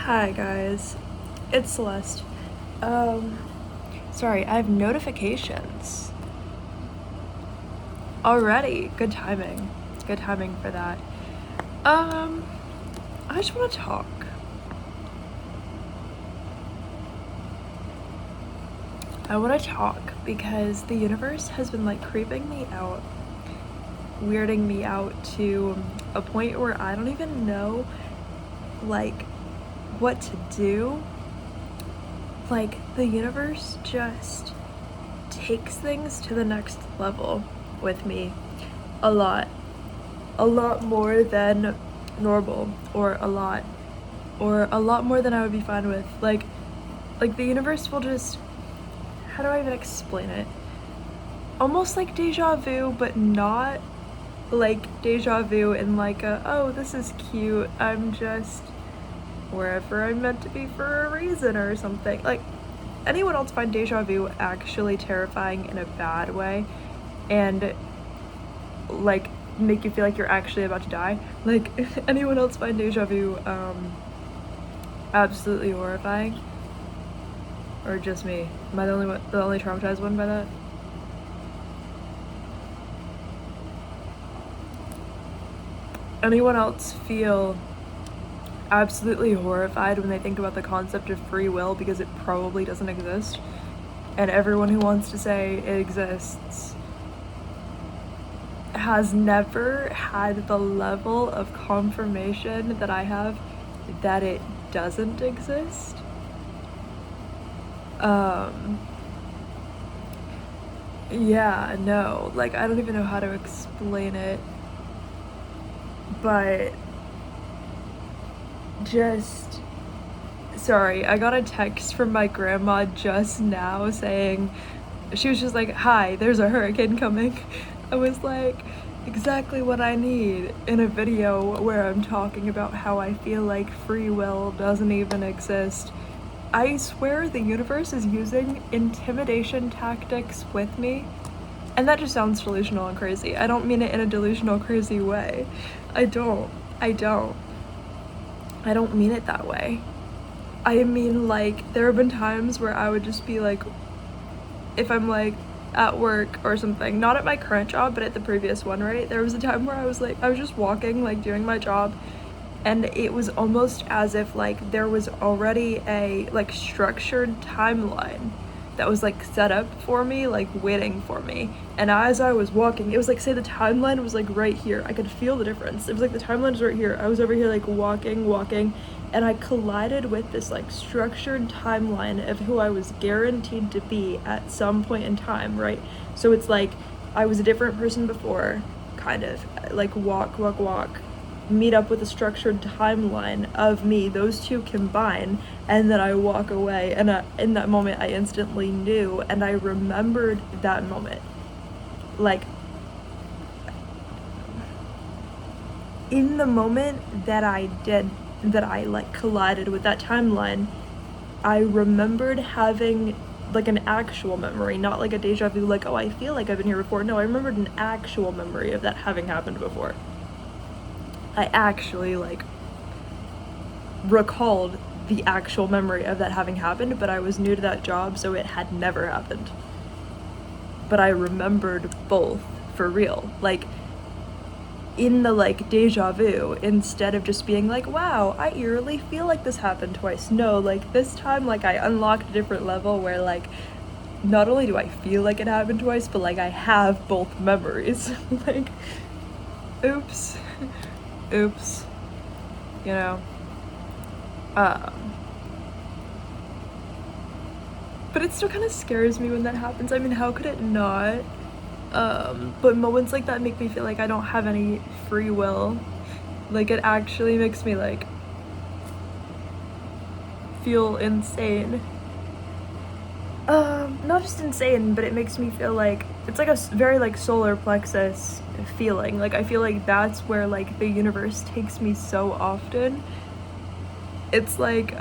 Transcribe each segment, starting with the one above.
Hi guys, it's Celeste. Sorry, I have notifications already. Good timing. Good timing for that. I just want to talk. I want to talk because the universe has been like creeping me out, weirding me out to a point where I don't even know like what to do. Like the universe just takes things to the next level with me a lot more than normal, or a lot more than I would be fine with. Like the universe will just, how do I even explain it? Almost like deja vu, but not like deja vu in like a, oh, this is cute, I'm just wherever I'm meant to be for a reason or something. Like, anyone else find deja vu actually terrifying in a bad way and like make you feel like you're actually about to die? Like, anyone else find deja vu absolutely horrifying? Or just me? Am I the only traumatized one by that? Anyone else feel absolutely horrified when they think about the concept of free will because it probably doesn't exist? And everyone who wants to say it exists has never had the level of confirmation that I have that it doesn't exist. Yeah, no, like I don't even know how to explain it, but just, sorry, I got a text from my grandma just now saying, she was just like, hi, there's a hurricane coming. I was like, exactly what I need in a video where I'm talking about how I feel like free will doesn't even exist. I swear the universe is using intimidation tactics with me. And that just sounds delusional and crazy. I don't mean it in a delusional, crazy way. I don't mean it that way. I mean, like, there have been times where I would just be like, if I'm like at work or something, not at my current job, but at the previous one, right? There was a time where I was just walking, like doing my job, and it was almost as if like there was already a like structured timeline that was like set up for me, like waiting for me. And as I was walking, it was like, say the timeline was like right here. I could feel the difference. It was like the timeline was right here. I was over here like walking, and I collided with this like structured timeline of who I was guaranteed to be at some point in time, right? So it's like I was a different person before, kind of like walk, meet up with a structured timeline of me, those two combine, and then I walk away. And in that moment I instantly knew, and I remembered that moment. Like, in the moment that I like collided with that timeline, I remembered having like an actual memory, not like a deja vu, like, oh, I feel like I've been here before. No, I remembered an actual memory of that having happened before. I actually like recalled the actual memory of that having happened, but I was new to that job, so it had never happened. But I remembered both for real, like in the like deja vu, instead of just being like, wow, I eerily feel like this happened twice. No, like this time, like I unlocked a different level where like not only do I feel like it happened twice, but like I have both memories. Like, oops, you know. But it still kind of scares me when that happens. I mean, how could it not? But moments like that make me feel like I don't have any free will. Like, it actually makes me like feel insane. Not just insane, but it makes me feel like it's like a very like solar plexus feeling. Like, I feel like that's where like the universe takes me so often. It's like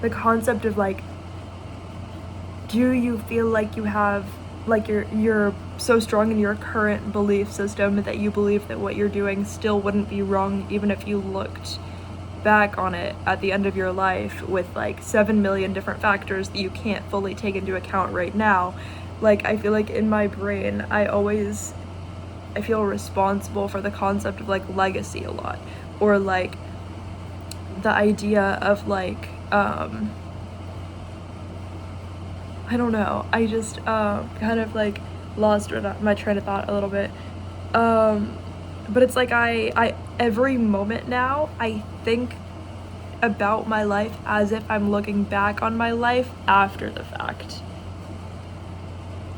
the concept of like, do you feel like you have like you're so strong in your current belief system that you believe that what you're doing still wouldn't be wrong even if you looked back on it at the end of your life with like 7 million different factors that you can't fully take into account right now, like I feel like in my brain I feel responsible for the concept of like legacy a lot, or like the idea of like I don't know, I just kind of like lost my train of thought a little bit, but it's like I every moment now I think about my life as if I'm looking back on my life after the fact,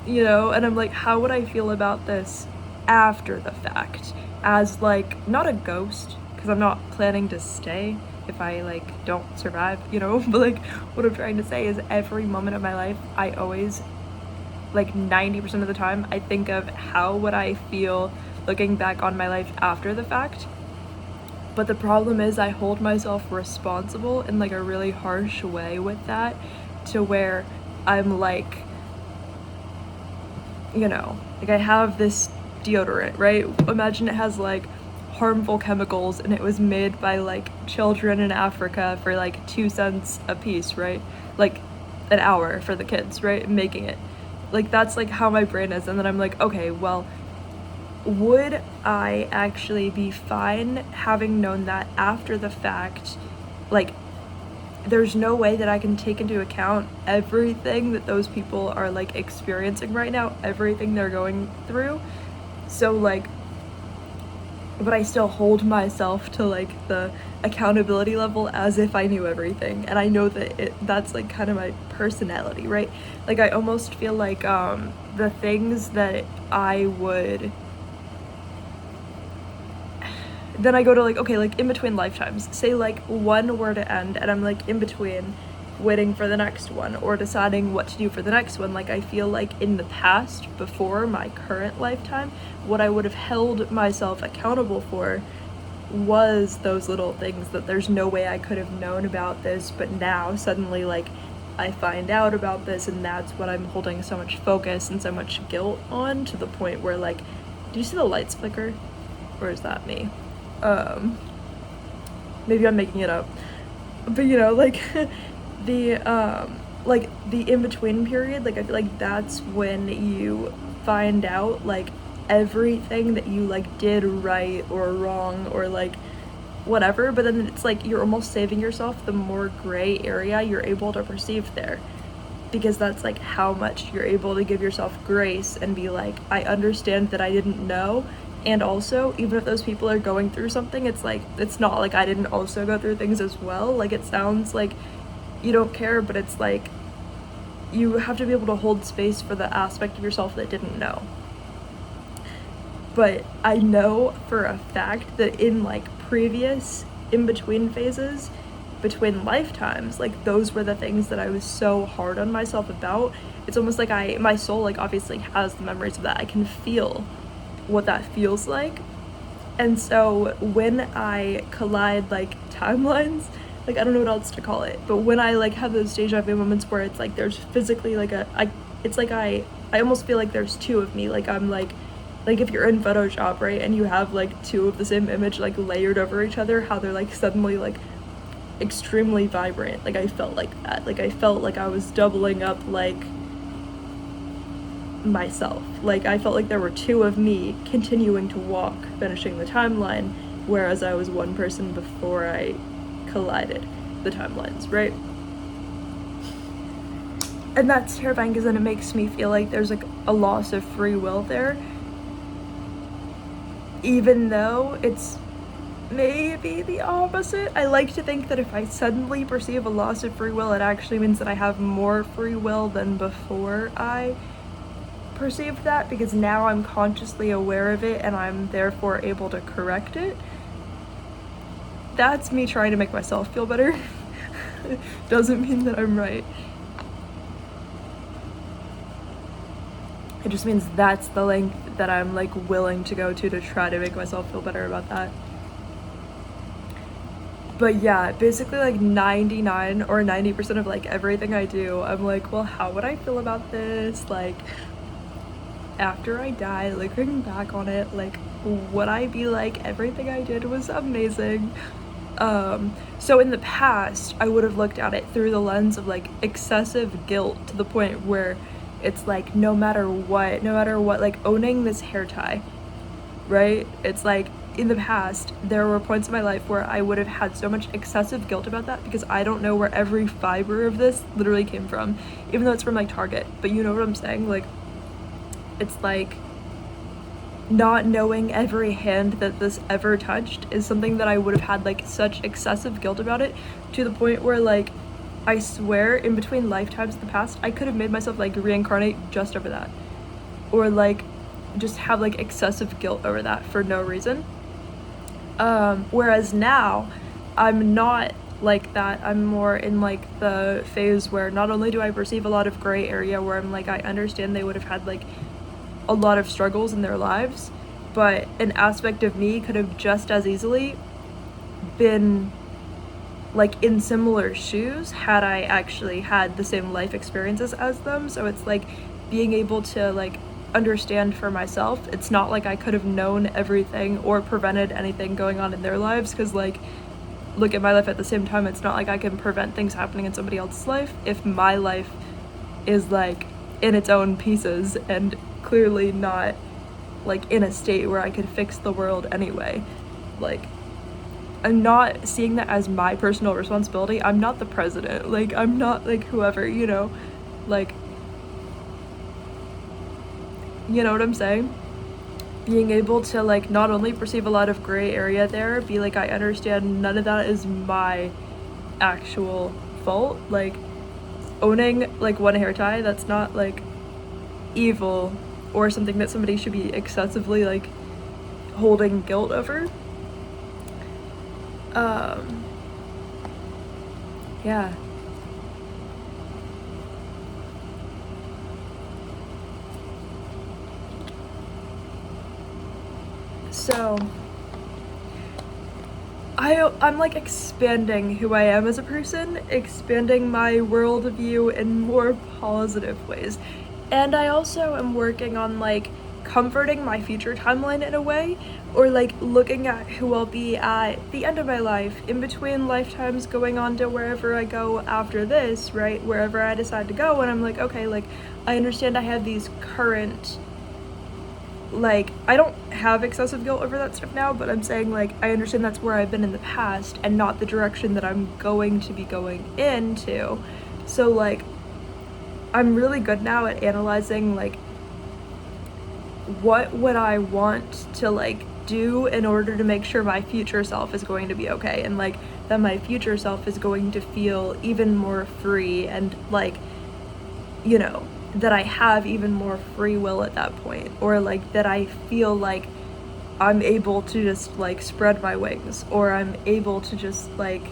you know, and I'm like, how would I feel about this after the fact, as like not a ghost, because I'm not planning to stay if I like don't survive, you know, but like what I'm trying to say is every moment of my life I always, like 90% of the time, I think of how would I feel looking back on my life after the fact. But the problem is I hold myself responsible in like a really harsh way with that, to where I'm like, you know, like I have this deodorant, right? Imagine it has like harmful chemicals and it was made by like children in Africa for like 2 cents a piece, right? Like an hour for the kids, right? Making it. Like that's like how my brain is. And then I'm like, okay, well, would I actually be fine having known that after the fact? Like there's no way that I can take into account everything that those people are like experiencing right now, everything they're going through. So like, but I still hold myself to like the accountability level as if I knew everything. And I know that that's like kind of my personality, right? Like I almost feel like the things that I would, then I go to like, okay, like in between lifetimes, say like one were to end and I'm like in between waiting for the next one or deciding what to do for the next one. Like I feel like in the past, before my current lifetime, what I would have held myself accountable for was those little things that there's no way I could have known about this, but now suddenly like I find out about this, and that's what I'm holding so much focus and so much guilt on, to the point where like, do you see the lights flicker? Or is that me? Maybe I'm making it up, but you know, like the in-between period, like I feel like that's when you find out like everything that you like did right or wrong or like whatever, but then it's like you're almost saving yourself the more gray area you're able to perceive there, because that's like how much you're able to give yourself grace and be like, I understand that I didn't know. And also, even if those people are going through something, it's like, it's not like I didn't also go through things as well. Like it sounds like you don't care, but it's like you have to be able to hold space for the aspect of yourself that didn't know. But I know for a fact that in like previous in-between phases, between lifetimes, like those were the things that I was so hard on myself about. It's almost like my soul like obviously has the memories of that. I can feel what that feels like. And so when I collide like timelines, like I don't know what else to call it, but when I like have those deja vu moments where it's like there's physically like it's like I almost feel like there's two of me. Like I'm like if you're in Photoshop, right, and you have like two of the same image like layered over each other, how they're like suddenly like extremely vibrant. Like I felt like that. Like I felt like I was doubling up like myself. Like I felt like there were two of me continuing to walk, finishing the timeline, whereas I was one person before I collided the timelines, right? And that's terrifying, because then it makes me feel like there's like a loss of free will there, even though it's maybe the opposite. I like to think that if I suddenly perceive a loss of free will, it actually means that I have more free will than before I perceived that, because now I'm consciously aware of it and I'm therefore able to correct it. That's me trying to make myself feel better. Doesn't mean that I'm right. It just means that's the length that I'm like willing to go to try to make myself feel better about that. But yeah, basically like 99 or 90% of like everything I do, I'm like, well, how would I feel about this? Like after I die, looking back on it, like would I be like, everything I did was amazing? So in the past, I would have looked at it through the lens of like excessive guilt to the point where it's like no matter what, like owning this hair tie, right? It's like in the past, there were points in my life where I would have had so much excessive guilt about that because I don't know where every fiber of this literally came from, even though it's from like Target. But you know what I'm saying? Like, it's like not knowing every hand that this ever touched is something that I would have had like such excessive guilt about it, to the point where like I swear in between lifetimes in the past I could have made myself like reincarnate just over that, or like just have like excessive guilt over that for no reason. Whereas now I'm not like that. I'm more in like the phase where not only do I perceive a lot of gray area where I'm like I understand they would have had like a lot of struggles in their lives, but an aspect of me could have just as easily been like in similar shoes had I actually had the same life experiences as them. So it's like being able to like understand for myself. It's not like I could have known everything or prevented anything going on in their lives, because like look at my life at the same time. It's not like I can prevent things happening in somebody else's life if my life is like in its own pieces and clearly not like in a state where I could fix the world anyway. Like, I'm not seeing that as my personal responsibility. I'm not the president. Like, I'm not like whoever, you know, like, you know what I'm saying? Being able to like not only perceive a lot of gray area there, be like I understand none of that is my actual fault. Like, owning like one hair tie, that's not like evil or something that somebody should be excessively like holding guilt over. Yeah. So I'm like expanding who I am as a person, expanding my worldview in more positive ways. And I also am working on like comforting my future timeline in a way, or like looking at who I'll be at the end of my life, in between lifetimes, going on to wherever I go after this, right? Wherever I decide to go. And I'm like, okay, like I understand I have these current, like, I don't have excessive guilt over that stuff now, but I'm saying like I understand that's where I've been in the past and not the direction that I'm going to be going into. So like I'm really good now at analyzing like what would I want to like do in order to make sure my future self is going to be okay, and like that my future self is going to feel even more free, and like, you know, that I have even more free will at that point, or like that I feel like I'm able to just like spread my wings, or I'm able to just like,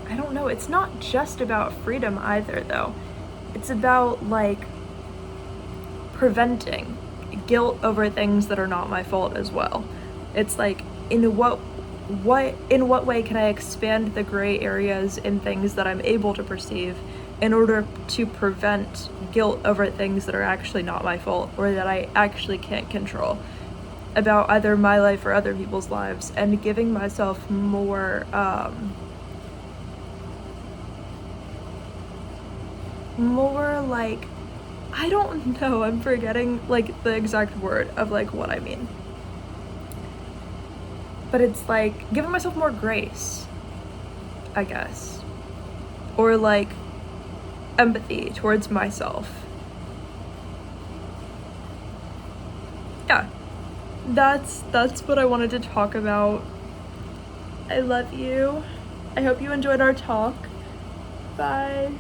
I don't know, it's not just about freedom either though. It's about like preventing guilt over things that are not my fault as well. It's like in what way can I expand the gray areas in things that I'm able to perceive in order to prevent guilt over things that are actually not my fault, or that I actually can't control, about either my life or other people's lives, and giving myself more like, I don't know, I'm forgetting like the exact word of like what I mean, but it's like giving myself more grace, I guess, or like empathy towards myself. Yeah, that's what I wanted to talk about. I love you. I hope you enjoyed our talk. Bye.